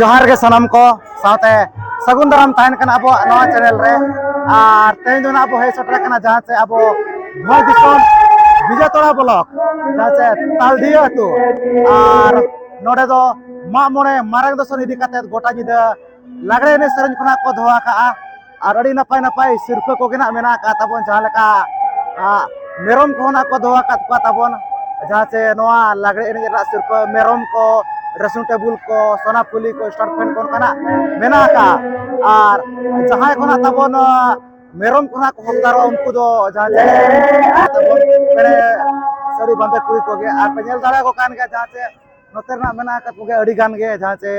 जोहार के सनम को साथे सगुन दाराम तहन कना अब नवा चैनल रे और तेन जो अब हे सटर कना जहां से अब भोल दिसोम विजयतोड़ा ब्लॉक जहां से तालदिया तो और नोडे दो मा मोने मारंग दसन इदी कते गोटा जिदा लागड़े ने सरन खुना को धोआ का और अड़ी नपाय नपाय सिरफे को गेना मेना का तबन जहां लका मेरम को ना को धोआ का तबन जहां से नवा लागड़े ने सिरफे मेरम को ड्रेसिंग टेबल को सोनाफुली को स्टार फैन को कना मेना का और जहां को ना तबन मेरम को ना को हकदार उनको दो जहां से तबन पेड़े सड़ी बंदे कुड़ी को गे और पेल दाड़ा को कान के जहां से नोते ना मेना का को गे अड़ी गान गे जहां से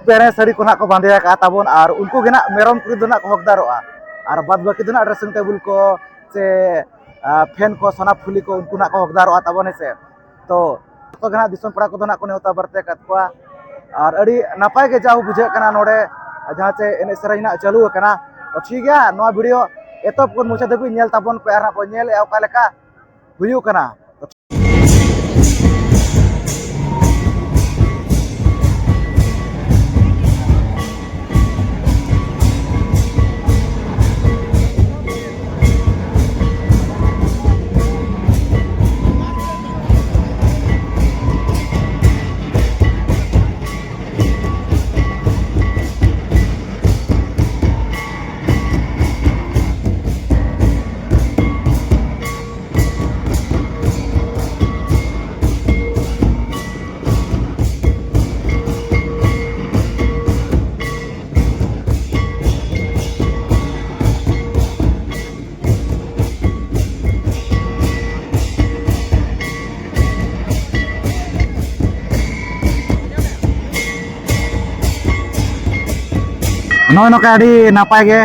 पेड़े सड़ी को ना को बांधे का तबन और उनको गे ना मेरम कुड़ी दो ना को हकदारोआ और बाद बाकी दो ना ड्रेसिंग टेबल को से फैन को सोनाफुली को उनको ना को हकदारोआ तबन से तो तो गना दिसम पड़ा को ना को नेवता बरते कतवा और अड़ी नपाय के जाऊ बुझे कना नोडे जहां से एने सराई ना चालू कना तो ठीक गया नवा वीडियो एतब को मुछे देबी नेल ताबन पे आरा को नेल ए ओका लेका हुयु कना नोय नोका अड़ी नापाय गे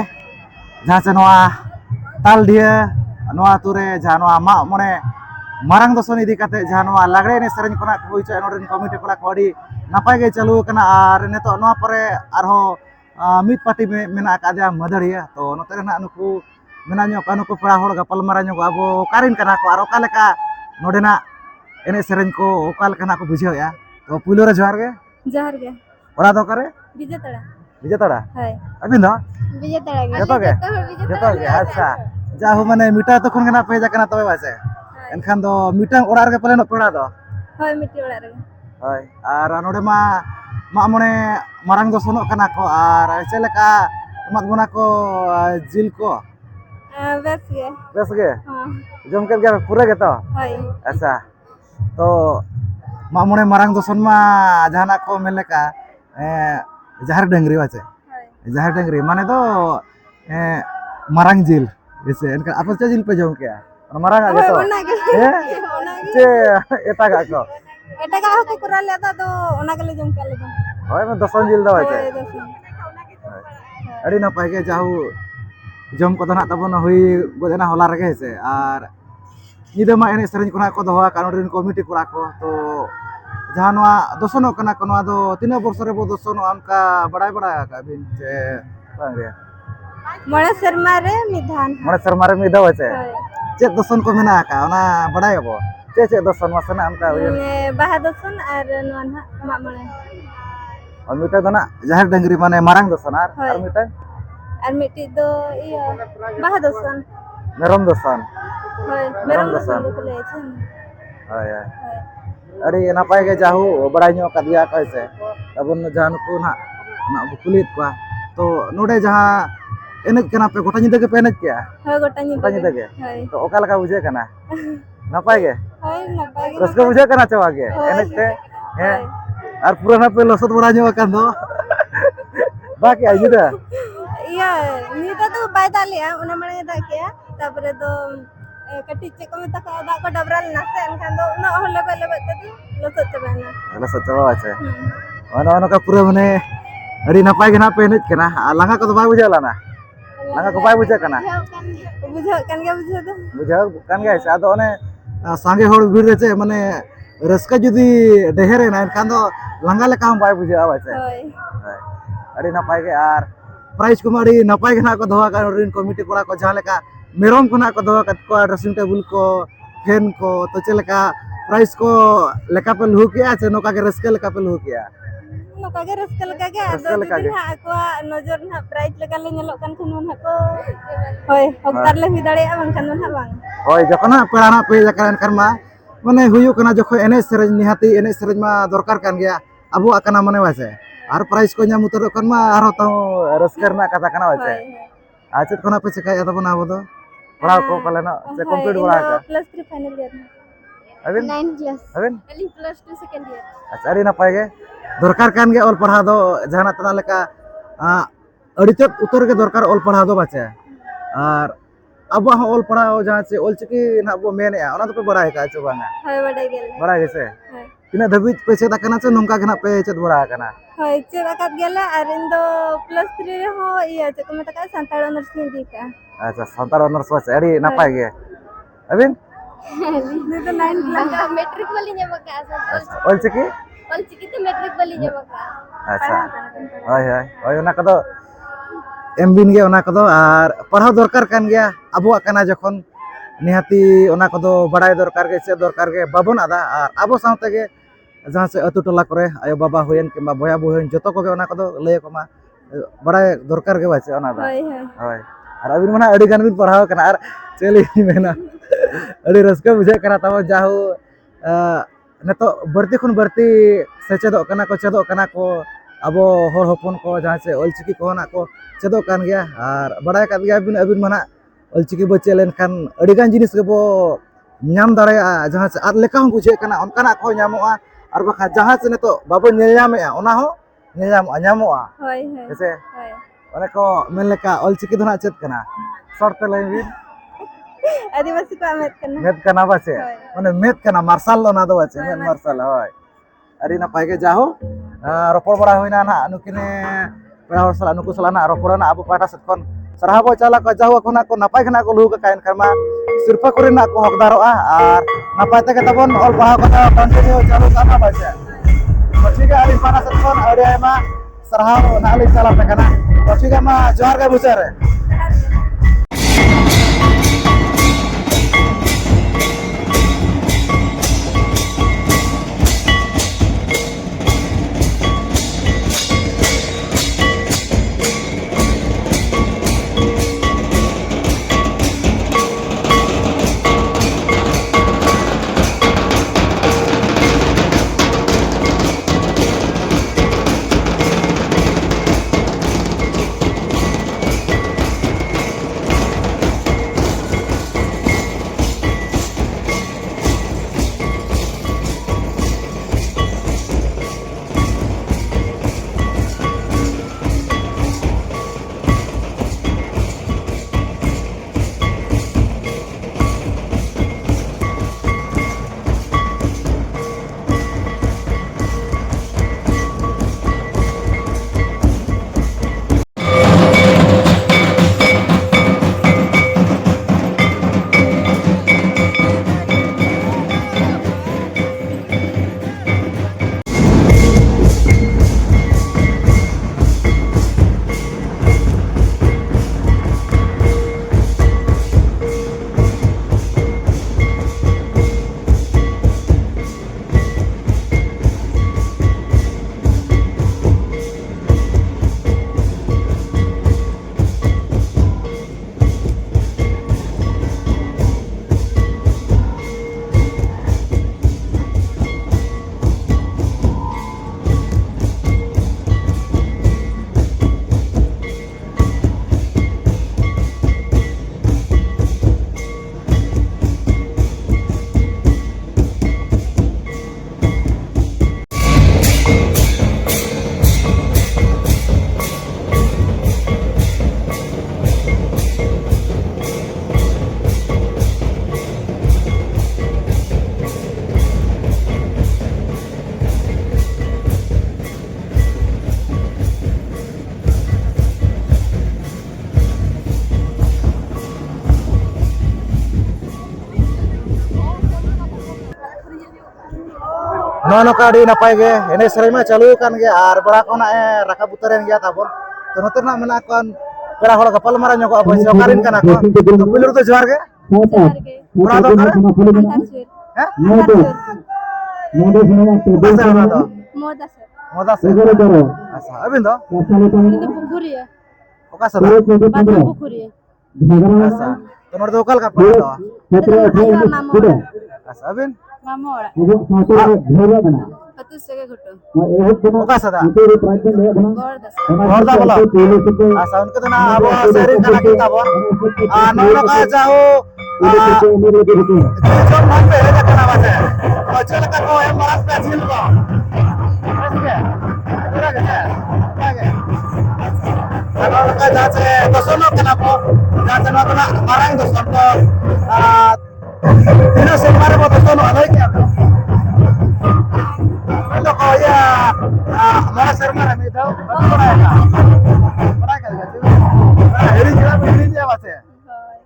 जहां से नवा ताल दिया नवा तुरे जहां नवा मा मने मारंग दसन इदी कते जहां नवा लागड़े ने सरन कोना को होइछ नोडन कमिटी कोला को अड़ी नापाय गे चालू कना और नेतो नवा परे आरो मित पार्टी में मेना का दिया मदड़िया तो नोते ना नुकु मेना न्यो का नुकु पड़ा होड़ गपल मारा न्यो अब कारिन कना को आरो कालेका नोडेना एने सरन को ओकाल कना को बुझाया तो पुलो रे जोहार गे ओड़ा दो करे विजयतड़ा हाय अबिन दो विजयतड़ा जतो गे अच्छा जाहु माने मीटा तो खन गना पे जाकना तबे बासे एनखान दो मीटा ओड़ा रे पले न पड़ा दो हाय मिट्टी ओड़ा रे हाय आर नोडे मा मने मारंग दो सनो कना को आर चलेका मत गुना को जिल को बस गे हां जम के गया पूरा गे तो हाय अच्छा तो मने मारंग दो सन मा जहाना को मेलेका जहर डंगरी वाचे जहर डंगरी माने तो मारंग जिल जैसे इनका आप जिल पे जाऊं क्या मारंग आगे तो चे एटा का को कुरा लेता तो ओना के ले जम के ले होय मैं दसन जिल दो वाचे अड़ी ना पाए के जाहू जम को ना तबन हुई गोदेना होला रगे से और निदे मा एने सरन कोना को दोहा कानून कमिटी कोड़ा को तो जहां नवा दसनो कना को नवा दो तीन वर्ष रे बो दसनो हमका बड़ाई बड़ा का बिन जे बांगे मणे शर्मा रे मिधा वचे चे दसन को मेना का ओना बड़ाई बो चे दसन मसना हमका बाहा दसन और नवा मा मणे और मिटा दना जहर डंगरी माने मारंग दसन और मिटा और मिट्टी दो इया बाहा दसन मेरम दसन होय मेरम दसन को ले छन हाय अरे नापाय के जाहू बड़ाई नो कदिया कैसे तबन जहान को ना बुकुलित को तो नोडे जहां एनज कना पे गोटा निदे के पे एनज क्या हां गोटा निदे के तो ओका लगा बुझे कना नापाय के हाय नापाय के रसको बुझे कना चवा के एनज पे है और पूरा ना पे लसत बड़ा नो का दो बाकी आई जुदा या निदा तो बाय दालिया उना मणे दा के तापरे तो कटी चे को मत का दा को डबरल ना से एनखान दो न होले बेले बते लसत चबा আছে ono का पूरा माने अड़ी नपाय के ना पे एनज कना लांगा को तो बाय बुझाला ना लांगा को बाय बुझे कना बुझा कान गया से आदो ओने सांगे होड़ भीड़ रे चे माने रस्का जुदी डेहरे ना एनखान दो लांगा लेका हम बाय बुझे आवासे अड़ी नपाय के आर प्राइस को अड़ी नपाय के ना को दोहा का कमिटी कोड़ा को जहां लेका मेरम को ना को दोहा को ड्रेसिंग टेबल को फैन को तो चलेका प्राइस को लेका पे लहू किया से नोका के रस्के लेका पे लहू किया नौका के रस्का लगा के रस्का आदो लगा जुदी के। ना आको नजर ना प्राइज लगा ले nyelok kan kun मन हको होय हकदार ले हुई दाड़े बंखान मन बang ओय जखना पेराना पे जकान करमा माने हुयु कना जखो एने सेरेज निहाती एने सेरेज मा दरकार kan गया अबो आकना माने वासे आर प्राइज को ᱧᱟᱢ ᱩᱛᱟᱹᱨᱚᱜ ᱠᱟᱱ ᱢᱟ ᱟᱨᱦᱚᱸ ᱛᱟᱣ ᱨᱟᱹᱥᱠᱟᱹ ᱨᱮᱱᱟᱜ ᱠᱟᱛᱷᱟ ᱠᱟᱱᱟ ᱣᱟᱪᱮ होय ᱟᱨ ᱪᱮᱫ ᱠᱷᱚᱱᱟᱜ ᱯᱮ ᱪᱮᱠᱟᱭᱟ ᱛᱟᱵᱚᱱ ᱟᱵᱚ ᱫᱚ ᱯᱟᱲᱦᱟᱣ ᱠᱚ ᱯᱟᱞᱮᱱᱚᱜ ᱥᱮ ᱠᱚᱢᱯᱞᱤᱴ ᱵᱟᱲᱟ ᱟᱠᱟ प्लस 3 फाइनल ईयर ᱟᱵᱤᱱ 9 क्लास ᱟᱵᱤन अली प्लस 2 सेकंड ईयर ᱟᱪᱪᱷᱟ ᱟᱹᱰᱤ ᱱᱟᱯᱟᱭ ᱜᱮ ᱫᱚᱨᱠᱟर ᱠᱟᱱ ᱜᱮᱭᱟ ᱚᱞ ᱯᱟᱲᱦᱟᱣ ᱫᱚ ᱡᱟᱦᱟᱱᱟᱜ ᱛᱟᱱᱟᱜ ᱞᱮᱠᱟ ᱟᱹᱰᱤ ᱛᱮᱫ ᱩᱛᱟᱹᱨ ᱜᱮ ᱫᱚᱨᱠᱟर ᱚᱞ ᱯᱟᱲᱦᱟᱣ ᱫᱚ ᱵᱟᱪᱮ ᱟᱨ ᱟᱵᱚᱣᱟᱜ ᱦᱚᱸ ᱚᱞ ᱯᱟᱲᱦᱟᱣ ᱡᱟᱦᱟᱸ ᱪᱮ ᱚᱞᱪᱤᱠᱤ ᱱᱟᱜ ᱵᱚ ᱢᱮᱱᱮᱜᱼᱟ ᱚᱱᱟ ᱫᱚᱯᱮ ᱵᱟᱲᱟᱭ ᱠᱟᱜᱼᱟ ᱪᱮ ᱵᱟᱝᱟ होय बड़ाई गेल ᱵᱟᱲᱟᱭ ᱜᱮᱥᱮ होय ᱛᱤᱱᱟᱹᱜ ᱫᱷᱟᱹᱵᱤᱡ ᱯᱮ ᱪᱮᱫ ᱟᱠᱟᱱᱟ ᱥᱮ ᱱᱚᱝᱠᱟ ᱜᱮ ᱱᱟᱜ ᱯᱮ ᱪᱮᱫ ᱵᱟᱲᱟ आकाना होय चेक अकाद गेला और इन दो प्लस 3 रे हो ये चे को मेता का संताल ऑनर्स में दी का अच्छा सानताल ऑनर्स वाचे अड़ी नापाय गे अबिन ni तो 9 क्लास मैट्रिक वाली ñamaka ऑलचिकी ऑलचिकी तो मैट्रिक वाली ñamaka अच्छा होय होय होय ओना कदो एमबिन गे ओना कदो आर पढ़ाव दरकार कान गया अबुआ काना जखन निहाती ओना कदो बड़ाय दरकार गे से दरकार गे बाबन आदा आर आबो सावते गे जहां से अतु टोला करे आयो बाबा होयन किबा बया बहन जतो को गे ओना कदो लय को मा बड़ाय दरकार गे बाचे ओना दा होय होय होय आर अबिन मना अड़ी गान बिन पढ़ाव कना आर चली मेना अड़ी रस्का बुझे कना तब जाहु नेतो बढ़ती खुन बढ़ती सेचेदो कना को चेदो कना को अबो हर हपन को जहां से ऑलचिकी को ना को चेदो कान गया आर बड़ाय काद गया बिन अबिन मना ऑलचिकी बो चेलेन खान अड़ी गान जिनिस के बो ᱧᱟᱢ ᱫᱟᱲᱮᱭᱟᱜᱼᱟ ᱡᱟᱦᱟᱸ ᱥᱮ ᱟᱫ ᱞᱮᱠᱟ ᱦᱚᱸ ᱵᱩᱡᱷᱟᱹᱜ ᱠᱟᱱᱟ ᱚᱱᱠᱟᱱᱟᱜ ᱠᱚ ᱧᱟᱢᱚᱜᱼᱟ ᱟᱨ ᱵᱟᱠᱷᱟᱱ ᱡᱟᱦᱟᱸ ᱥᱮ ᱱᱤᱛᱚᱜ ᱵᱟᱵᱚ ᱧᱮᱞ ᱧᱟᱢᱮᱜᱼᱟ ᱚᱱᱟ ᱦᱚᱸ ᱧᱮᱞ ᱧᱟᱢᱚᱜᱼᱟ होय होय ᱦᱮᱸᱥᱮ होय ᱚᱱᱮ ᱠᱚ ᱢᱮᱱ ᱞᱮᱠᱟ ᱚᱞᱪᱤᱠᱤ ᱫᱚ ᱱᱟᱜ ᱪᱮᱫ ᱠᱟᱱᱟ ᱥᱚᱨᱴ ᱛᱮ ᱞᱟᱹᱭ ᱵᱤᱱ आदिवासी को आमेद करना ᱢᱮᱫ ᱠᱟᱱᱟ ᱵᱟᱪᱮ ᱦᱳᱭ ᱢᱟᱱᱮ ᱢᱮᱫ ᱠᱟᱱᱟ ᱢᱟᱨᱥᱟᱞ ᱚᱱᱟ ᱫᱚ ᱵᱟᱪᱮ ᱦᱳᱭ, ᱢᱮᱫ ᱢᱟᱨᱥᱟᱞ ᱦᱳᱭ ᱟᱹᱰᱤ ᱱᱟᱯᱟᱭ ᱜᱮ ᱡᱟᱦᱳ ᱨᱚᱯᱚᱲ ᱵᱟᱲᱟ ᱦᱩᱭᱱᱟ ᱱᱟᱜ ᱱᱩᱠᱤᱱ ᱯᱮᱲᱟ ᱦᱚᱲ ᱥᱟᱞᱟᱜ ᱱᱩᱠᱩ ᱥᱟᱞᱟᱜ ᱱᱟᱜ ᱨᱚᱯᱚᱲᱱᱟ ᱟᱵᱚ ᱯᱟᱦᱴᱟ ᱥᱮᱫ ᱠᱷᱚᱱ ᱥᱟᱨᱦᱟᱣ ᱵᱚ ᱪᱟᱞᱟ ᱠᱚ ᱡᱟᱦᱳ ᱠᱷᱚᱱᱟᱜ ᱠᱚ ᱱᱟᱯᱟᱭ ᱠᱷᱚᱱᱟᱜ ᱠᱚ ᱞᱩᱦᱩ ᱠᱟᱜᱼᱟ ᱮᱱᱠᱷᱟᱱ ᱢᱟ ᱥᱤᱨᱯᱟᱹ ᱠᱚᱨᱮᱱᱟᱜ ᱠᱚ ᱦᱚᱠᱫᱟᱨᱚᱜᱼᱟ ᱟᱨ ᱱᱟᱯᱟᱭ ᱛᱮᱜᱮ ᱛᱟᱵᱚᱱ ᱚᱞ ᱯᱟᱲᱦᱟᱣ ᱠᱚᱫᱚ ᱠᱚᱱᱴᱤᱱᱤউ ᱪᱟᱞᱩ ᱠᱟᱜᱼᱟ ᱵᱟᱪᱮ ᱴᱷᱤᱠ ᱜᱮᱭᱟ ᱟᱹᱞᱤᱧ ᱯᱟᱦᱴᱟ ᱥᱮᱫ ᱠᱷᱚᱱ ᱟᱹᱰᱤ ᱟᱭᱢᱟ ᱥᱟᱨᱦᱟᱣ ᱱᱟᱜ ᱞᱤᱧ ᱪᱟᱞ ᱟᱯᱮ ᱠᱟᱱᱟ ᱴᱷᱤᱠ ᱜᱮᱭᱟ ᱢᱟ ᱡᱚᱦᱟᱨ ᱜᱮ ᱢᱩᱪᱟᱹᱫ ᱨᱮ नौका अड़ी नपाय गे एने सेरें में चालू कान गे आर बड़ा कोना राखा बुतरेन गया ताबोन तो नोते ना मेना कोन पेड़ा होड़ गपल मारा ᱧᱚᱜᱚᱜ ᱟᱵᱚ ᱥᱚᱨᱠᱟᱨᱤᱱ ᱠᱟᱱᱟ ᱠᱚ तो पुलिस तो जोहार गे जोहार गे पूरा दो करे अंधार सुर हैं अंधार सुर बस ना दो मोदा सर मोदा से अच्छा अबिन दो ini tuh Bukuria ओका सदा Batam Bukuria अच्छा तो नोड़ दो कल का पड़ा दो itu ayo mamora अच्छा अबिन mamora betul sege gutu ओका सदा gor das और दा बोलो अच्छा उनके तो ना अब शहरी खाना कितना बो नोड़ का जाओ जो मन पे है करना बस है और चल का को है मारा पे चिल को बस के पूरा के आगे नोड़ का जाचे तो सुनो करना बो जाचे ना तो ना मारांग तो सुन तो तीनों से मारे बो तो सुनो अलग क्या तो को या हमारा शर्मा है तो बड़ा क्या हेरी जिला में हेरी जिया बस है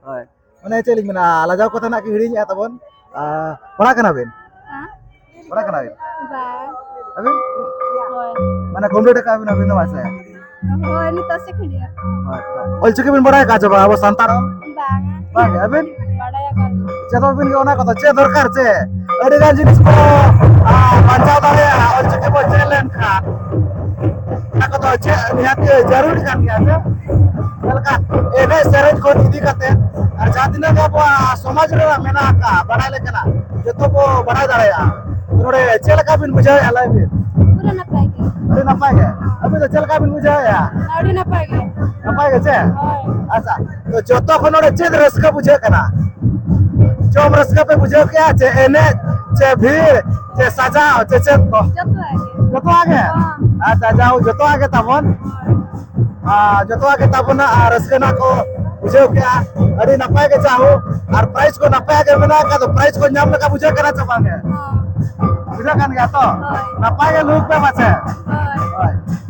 हाय mana celik mana alajau kota nak hirinya tabon pernah kena bin pernah kena bin ba abin hoy mana komplete ka bin abin masa ya hoy ni to sekhi dia ol cike bin bada ka coba abo santar bang bang abin bada ya kan ceto bin ke ona kota ce dorkar ce adi gan jinis ko pancau tare ol cike bo chelen kan nak kota ce niat jarur kan ya ce Belka, ini seret kau ini kate, jadi nak apa समाज रे मेना का बनाए लेकिन जो तो वो बनाए जा रहे हैं थोड़े चल का बिन बुझाए अलाई बिन pura na pagi अरे ना पाएंगे अभी तो चल का बिन बुझाए या audi na pagi ना पाएंगे चे hoy अच्छा तो जो तो को नोड़े चेद रस का बुझे करना जो रस का पे बुझे क्या चे एने चे भीड़ चे सजाओ चे चे तो jatuh aja जो तो आगे अच्छा जाओ जो तो आगे तबन जो तो आगे तबन रस के ना को बुझे क्या अरे नपाए के चाहो और प्राइस को नपाए के बिना का तो प्राइस को नाम लगा बुझे करना चाहेंगे बुझे kan गया तो नपाए के लोग पे बचे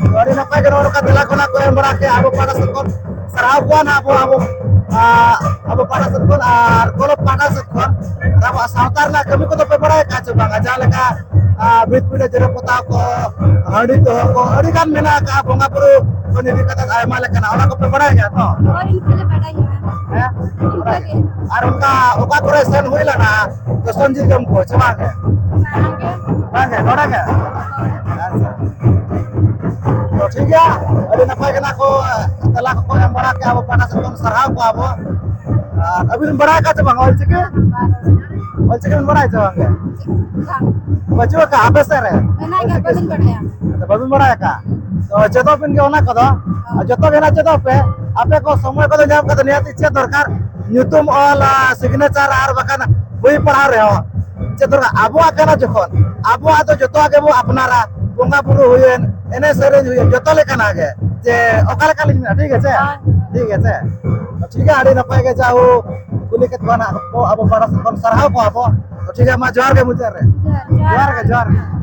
तो अरे नपाए के रोड का दिला को ना कोई बड़ा के आबो पाड़ा सकन सराव को ना आबो पाड़ा सकन और कोलो पाड़ा सकन तब सावतार ना कमी को तो पे बड़ा का चबांगा जा लगा बीत पीड़े जरे पता को हड़ी तो को अड़ी kan मेना का बोंगा पुरु को निधि कथा आयमा लेकिन ओना को पे बड़ा गया तो और इनके लिए बड़ा ही है और उनका ओका ऑपरेशन हुईला ना तो संजीव हमको चला के मांगे थोड़ा के अच्छा तो ठीक है अरे नफा के ना को तला को हम बड़ा के अब पाना से सरहाव को अब अभी बड़ा का जब होल के बड़ा है जब बच्चों का आपे से रे ना क्या बलिन बढ़िया तो बबी बड़ा का तो जतो पिन के ओना कदो जतो गेना जतो पे आपे को समय को जाम का नियत इच्छा दरकार न्यूतम ऑल सिग्नेचर आर बकान बई पढ़ा रहे हो चतुर आबो आकना जखन आबो आ तो जतो आगे वो अपनारा बोंगा बुरु हुएन एने सरे हुए जतो लेकन आगे जे ओकाल कालिन में ठीक है ठीक है आड़ी नपाए के जाओ कुली के बना को अब बड़ा सरहाव को आबो तो ठीक है मा जोर के मुझे रे जोर के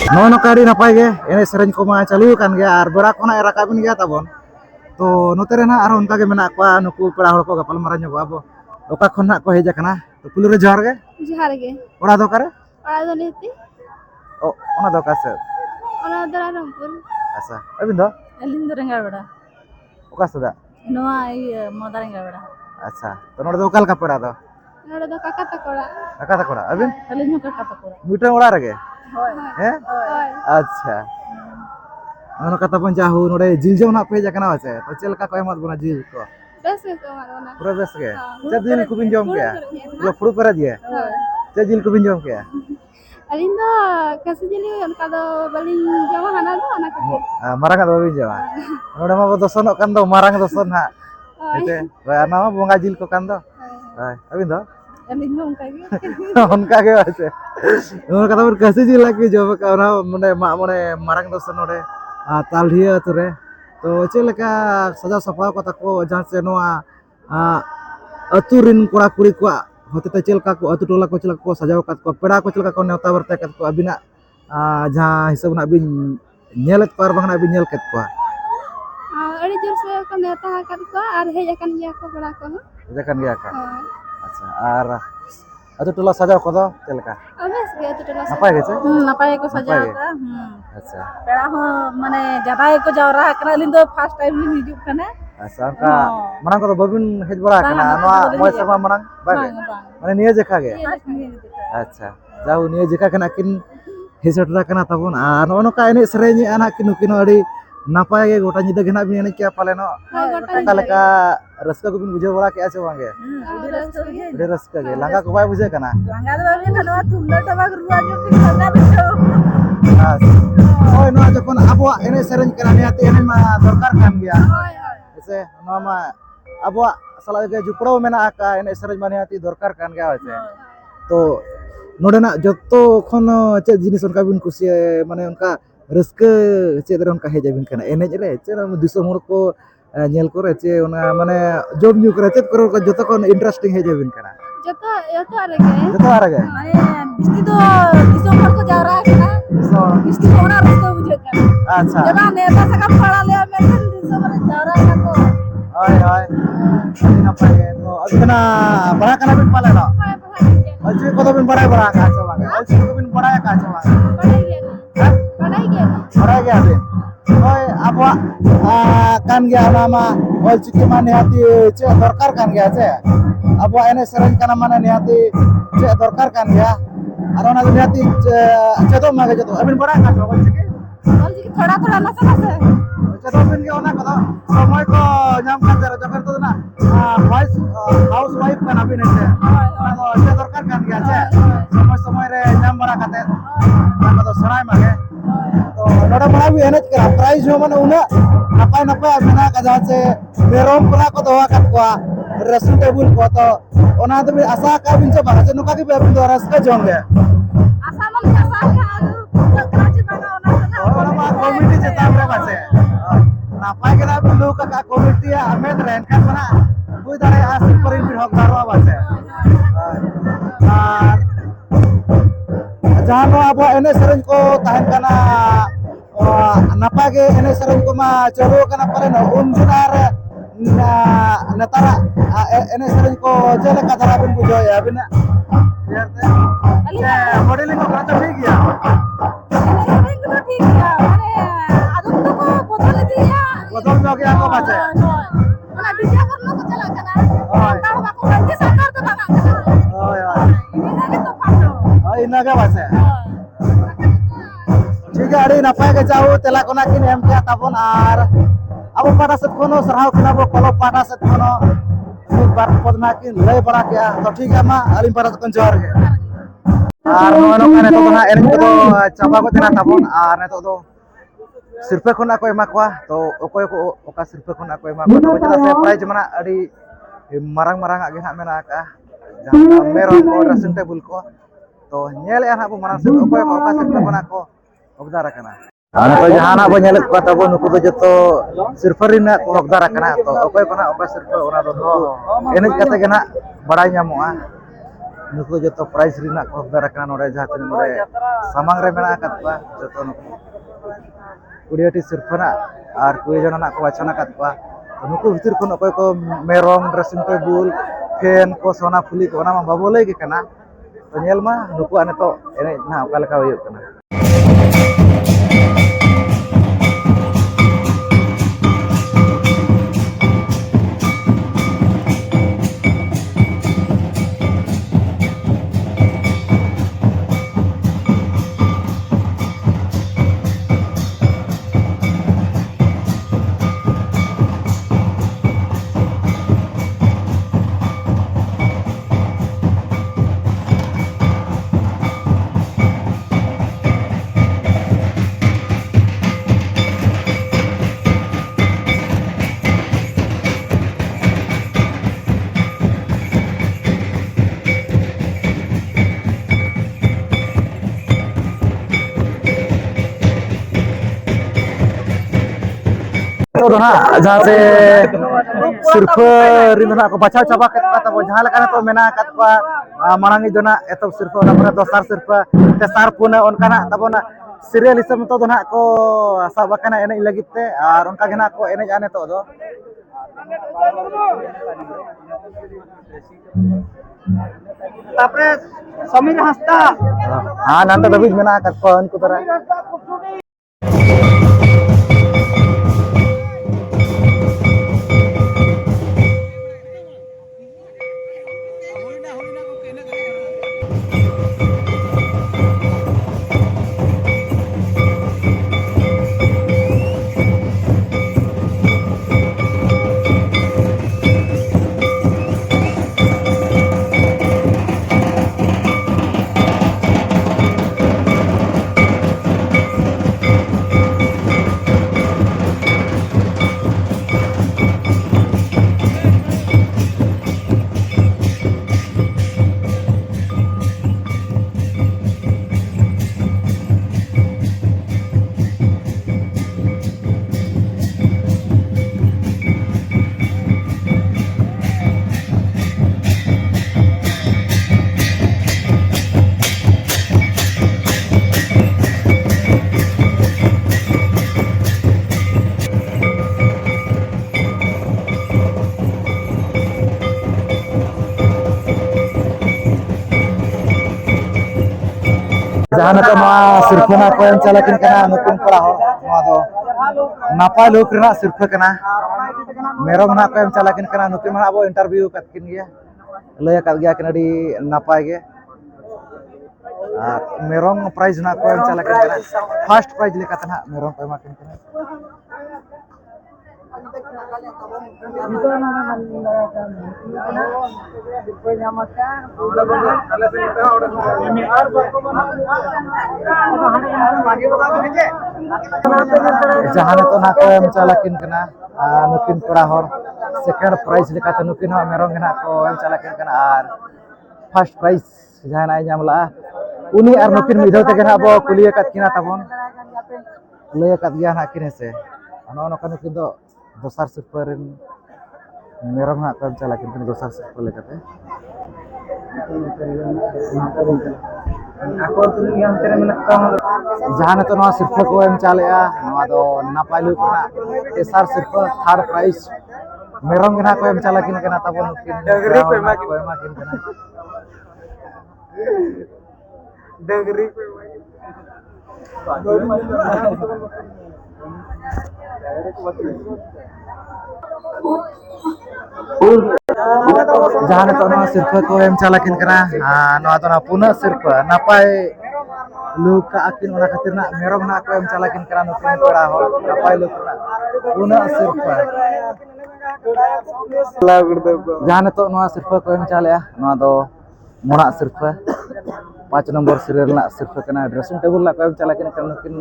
नो नकारी नपाय गे एने सेरेंज को मा चालू kan गया और बड़ा कोना राकाबिन गया तबन तो नोते रे ना आरो उनका के मेना को नुकु पेड़ा हड़ को गपल मारा ᱧᱚᱜ आबो ओका खन ना को हेज कना तो पुलु रे जोहार गे ओड़ा दो करे ओड़ा दो नीति ओ ओना दो कासे ओना दरा रामपुर अच्छा अबिन दो अलिन दो रंगा बड़ा ओका सदा नोआ ई मोदा रंगा बड़ा अच्छा तो नोड़ दो काल का पेड़ा दो नोड़ा दो काका तकोड़ा अबिन अलिन हो काका तकोड़ा मीटर ओड़ा रे होय हैं होय अच्छा ओनो कता पन जाहु नोड़े जिल जो ना पे जकना আছে तो चल का कोई मत बना जिल को best itu mana? पूरा बेस के हाँ। चेक जिल को बिन जम के पूरा फुड़ पर दिए चेक जिल को बिन जम के Alin do kasi jeli kalau baling jawa hana do anak itu. marang do biन जमा नोडे मा दसन kan do marang दसन हा एते ana ma bonga jil को kan do अबिन दो Alin do kagi. उनका के আছে उनका तो kasi jil lagi जब का ना मने मने marang दसन नोडे तालढिया तुरे तो चेलका सजा सफा को तको जहां से नोआ अतुरिन कोड़ा कुड़ी को होते ते चेलका को अतु टोला को चेलका को सजाव कात को पेड़ा को चेलका को नेवता बरते कात को अबिना जहां हिसाब ना बिन नेलत पार बंगना बिन नेल कात को Ada jurus ko neta hakat ko ar heja kan ya ko bड़ा ko. जकन गया का अच्छा और अतु टोला सजाव को दो चेलका Abes ge tu tola. नपाय गेছে नपाय को सजाव नपाय का अच्छा पेड़ा हो माने ज्यादा को जावरा कना लिन दो फर्स्ट टाइम लिन हिजुक कना अच्छा का मनang को बबिन हेज बड़ा कना नोआ मोय शर्मा मनang बागे माने निये जेखा गे अच्छा जाऊ निये जेखा कना किन हेसटरा कना तबन आ नो का एने सरेनी आना किनु किनु अडी नापाय गे गोटा निदा गेना बिन एने क्या पाले नो का रस्का को बिन बुझे बड़ा के आछे वांगे बड़े रस्का गे लांगा को बाय बुझे कना लांगा दो बाबी नलो तुमदा टबाक रुआ जो कि लांगा दो ओय नो जखन आबो एने सरेनी कना नियाते एने मा दरकार कान गया ऐसे नो मा आबो सला के जुपड़ो मेना का एने सरेनी मानियाती दरकार कान गया होचे तो नोडेना जत्तो खन चे जिनिस उनका बिन कुसी माने उनका रस्के चे दर उनका हे जाबिन कना एनेज रे चे दिसो मोर को नेल करे चे उना माने जॉब न्यू करे चे करो को जतो कोन इंटरेस्टिंग हे जाबिन कना Joto arege. जतो आरगे माने बिस्ती तो दिसंबर को जावरा कना बिस्ती को ना रस्तो बुझे कना अच्छा जब नेता से का फड़ा ले में दिसंबर जावरा का को ओय ओय ना पाए तो अतना बड़ा कना बिन पाले ना अलची को तो बिन बड़ा बड़ा का छ वांगे अलची को बिन बड़ा का छ वांगे बड़ा गया बिन ओय आबो कान गया नामा अलची के माने हाती चे दरकार कान गया छे आबो एने सरेन कना माने निहाती चे दरकार कान गया आरो ना निहाती चे तो मागे जतो अबिन बड़ा का छ अलची के थोड़ा थोड़ा नसा नसा जतो बिन के ओना कदा समय को नाम का जरा जखन तो ना हाउस वाइफ कना बिन छे चे दरकार कान गया छे समय समय रे नाम बड़ा काते ना तो सणाय मागे तो नोडा बड़ा भी एनेज करा प्राइस हो माने उना नपाय नपाय बिना का जहां से मेरोम पला को दोवा काट को रेस्टोरेंट टेबल को तो ओना तो आशा का बिन से बाहर से नुका के बिन दो रस्का जोंगे आशा मन आशा का कराची बना ओना मा कमिटी चेता रे बासे नापाय के ना बिलु का कमिटी आमेद रेन का बना कोई दारे आस परिन बिन हक दारवा बासे जहां नो अब एने सरेन को तहन कना नापाय के एने सरेन को मा चलो कना पाले न उन दिनार नेतारा एने सरेन को चले का धारा बिन बुझो या बिन यारते मॉडलिंग को तो ठीक गया मॉडलिंग तो ठीक है माने आदम तो को बदल दिया बदल जो गया को बाचे ओना डीजे करनो को चला कना ताऊ बाको बंदी सरकार तो बागा कना ओय ओय इना के तो फाटो इना के बाचे ठीक है अड़ी नपाय के जाऊ तेला कोना किन एम के ताबन आर अब पाटा से कोनो सरहाव किना बो कलो पाटा से कोनो एक बार पदना किन लय बड़ा क्या तो ठीक है मा अलिम पाटा से जोर के आर नो काने तो ना एरिन को चाबा को तेना ताबन आर ने तो सिरपे खोना को एमा को तो ओकोय को ओका सिरपे खोना को एमा को तो जला से प्राइज मना अड़ी मारang marang आगे हा मेना का जहां मेरो को ड्रेसिंग टेबल को तो नेल एना बो मारang से ओकोय को ओका सिरपे खोना को हकदार कना आने तो जहाना बो नेल को तबो नुकु दो जतो सिरफरी ना को हकदार कना तो ओकोय कोना ओका सिरपे ओना दो एने कते गना बड़ाई ᱧᱟᱢᱚᱜᱼᱟ नुकु जतो प्राइस रिना को हकदार कना नोडे जहां तिन नोडे सामांग रे मेना कातवा जतो नुकु कुडियाटी सिरफना आर कुय जना को वाचना कातवा नुकु भितर कोन ओकोय को मेरम ड्रेसिंग टेबल फैन को सोना फुली को ओना मा बाबो लय के कना तो नेल मा नुकु आने तो एने ना ओका लेका होय कना नितो दो ना जहां से सिर्फ रिन ना को बचाव चाबा कत तब जहां लगा तो मेना कत को मांगी दो ना एतो सिर्फ ना पर दोसर सिर्फ तेसार पुना उनका ना तब ना सीरियल हिसाब तो ना को साब kana एने लगित ते और उनका गेना को एने जाने तो दो तापरे समीर हंसता हां नंत दबिज मेना कत को उनको तरह जहां तो मा सिर्फना को एम चला किन कना नुकुन पड़ा हो मा दो नापाय लोक रना सिर्फ कना मेरम ना को एम चला किन कना नुकुन मा अब इंटरव्यू कत किन गया लय कत गया किन अडी नापाय गे मेरम प्राइज ना को एम चला किन कना फर्स्ट प्राइज लेका तना मेरम को एमा किन कना जहां तो ना को एम चला किन कना नुकिन पड़ा हर सेकंड प्राइज लेका त नुकिन हो मेरम गना को एम चला किन कना आर फर्स्ट प्राइज जहां ना जामला उनी आर नुकिन मिधो ते गना अब कुलिया कत किना तबन लय कत गया ना किन से अनो नो कनु किन दो दोसर सुपर मेरम ना को एम चला किन दोसर सुपर लेकाते जहां तो ना सिर्फ को एम चालेया नवा दो नापाय लुक ना तेसार सिर्फ थर्ड प्राइज मेरम गना को एम चला किन कना तबन किन डगरी को एमा किन कना डगरी को जहां तो ना सिर्फ को एम चला किन कना नवा तो ना पुनः सिर्फ नापाय लुक आकिन ओना खातिर ना मेरम ना को एम चला किन कना नुकिन पड़ा हो नापाय लुक ना पुनः सिर्फ जहां तो ना सिर्फ को एम चला नवा दो मोना सिर्फ 5 नंबर सीरियल ना सिर्फ कना ड्रेसिंग टेबल ला को एम चला किन कना नुकिन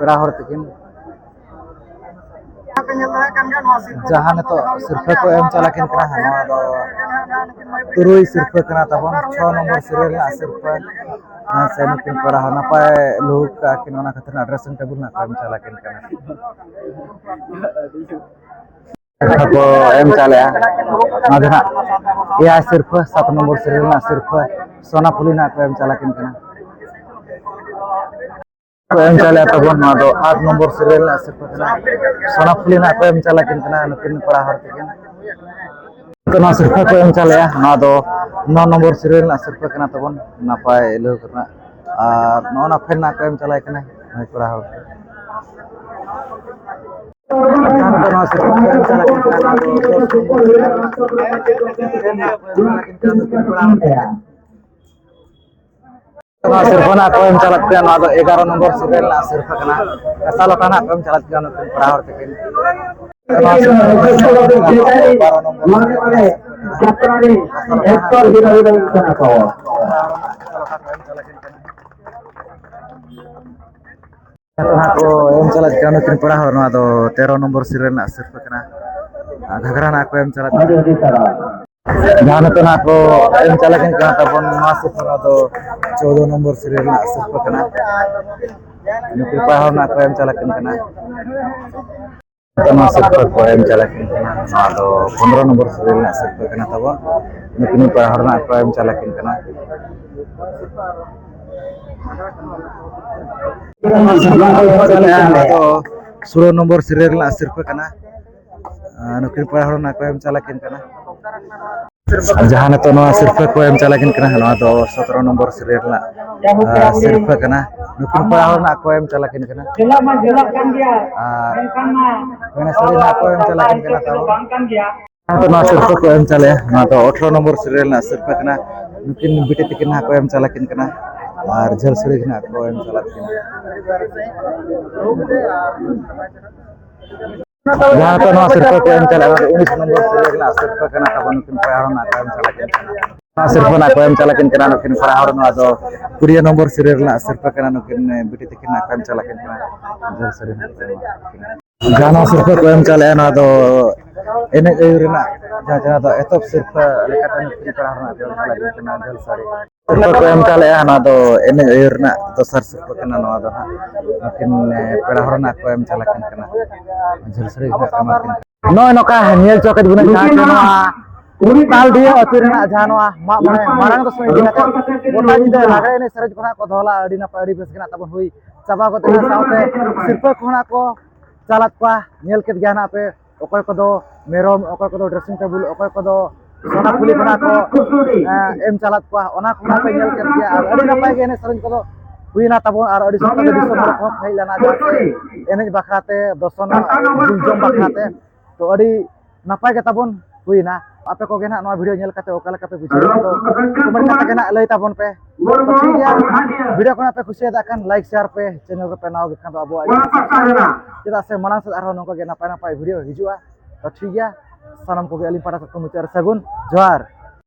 पड़ा हर तकिन जहां तो सिर्फ को एम चला किन कना नवा दो तुरुई सिर्फ कना तबन 6 नंबर सीरियल ना सिर्फ ना से नुकिन पड़ा हो नापाय लुक का किन ओना खातिर ना ड्रेसिंग टेबल ना को एम चला किन कना को एम चला ना या सिर्फ 7 नंबर सीरियल ना सिर्फ सोनापुली ना को एम चला किन कना को एम चला तबन ना दो 8 नंबर सीरियल ना सिर्फ कना सोनापुली ना को एम चला किन कना नुकिन पड़ा हर तकिन तो ना सिर्फ को एम चला ना दो 9 नंबर सीरियल ना सिर्फ कना तबन नापाय लो करना और नोना फेन ना को एम चला कना नहीं पड़ा हो तो ना सिर्फ को एम चला किन कना तो सिर्फ ना को एम चला कना 11 नंबर सीरियल ना सिर्फ कना सालो कना को एम चला कना पड़ा हर तकिन को एम चला कना नुकिन पड़ा हर ना दो 13 नंबर सीरियल ना सिर्फ कना घगरा ना को एम चला जहां तो ना को एम चला किन कना तबन ना सिर्फ ना दो 14 नंबर सीरियल ना सिर्फ कना नुकिन पड़ा हर ना को एम चला किन कना ᱱᱚᱣᱟ ᱥᱤᱨᱯᱟᱹ ᱠᱚ ᱮᱢ ᱪᱟᱞᱟᱜ ᱠᱟᱱᱟ ᱱᱚᱣᱟ ᱫᱚ 15 ᱱᱚᱢᱵᱚᱨ ᱥᱤᱨᱤᱭᱟᱞ ᱨᱮᱱᱟᱜ ᱥᱤᱨᱯᱟᱹ ᱠᱟᱱᱟ ᱛᱟᱵᱚᱱ ᱱᱩᱠᱤᱱ ᱯᱮᱲᱟ ᱦᱚᱲ ᱨᱮᱱᱟᱜ ᱠᱚ ᱮᱢ ᱪᱟᱞᱟᱜ ᱠᱟᱱᱟ ᱱᱚᱣᱟ ᱫᱚ 16 ᱱᱚᱢᱵᱚর ᱥᱤᱨᱤᱭᱟᱞ ᱨᱮᱱᱟᱜ ᱥᱤᱨᱯᱟᱹ ᱠᱟᱱᱟ नुकिन पड़ा हर ना को एम चलाकिन कना जहां नितो नवा सिरफा को एम चलाकिन कना नवा दो 17 नंबर सीरियल ला सिरफा कना नुकिन पड़ा हर ना को एम चलाकिन कना जिला मा जिला कान गया मेनकान मा वेना सरी ना को एम चलाकिन कना ताओ बांग कान गया तो नवा सिरफा को एम चले नवा दो 18 नंबर सीरियल ला सिरफा कना नुकिन बिटे तिकिन ना को एम चलाकिन कना और झल सड़ी ना को एम चलाकिन जहाँ तो नवा सिरफा को एम चला 19 नंबर सीरियल ला सिरफा कना तब नुकिन पड़ा हर ना को एम चलाकिन कना सिरफा ना को एम चलाकिन कना नुकिन पड़ा हर नवा दो 20 नंबर सीरियल ला सिरफा कना नुकिन बिटे तिकिन ना को एम चलाकिन कना झल सड़ी ना जहाँ सिरफा को एम चले ना दो एने एयुरना जहाँ दो एतप सिरफा लेकाता नुकिन पड़ा हर ना को एम चलाकिन कना झल सड़ी सिरफा को एम चले ना दो एने एयुरना दोसर सिरफा कना नवा दो नुकिन पड़ा हर ना को एम चलाकिन कना झल सड़ी नय नका नेल चौकट बुना जहाँ ताल दिए अतिरना जहाँ मा माने मारंग दस इदी कते गोटा जिदे लागरे ने सरज खना को धोला अडी ना अडी बेस कना तबन हुई चाबा को तेना साउते सिरपा खना को चालात पा नेल केत गयाना पे ओकय को दो मेरम ओकय को दो ड्रेसिंग टेबल ओकय को दो सोना पुली खना को एम चालात पा ओना खना पे नेल केत गया और अडी नपाय गे ने सरज को दो हुईना तबन और अडी सप्ताह के दिसो को खै लाना जाते एने बखराते दसना जम बखराते तो अडी नपाय के तबन हुईना आपे को गेना नवा वीडियो नेल कते ओकला कते बुझे तो कमेंट कते गेना लई ताबन पे तो ठीक गया वीडियो को पे खुशी दाखन लाइक शेयर पे चैनल पे नाव गेखान अबो चेदा से मना से आरो नंको गे नापाय नापाय वीडियो हिजुआ तो ठीक गया सानम को गे अली पाटा को मुचार सगुन जोहार।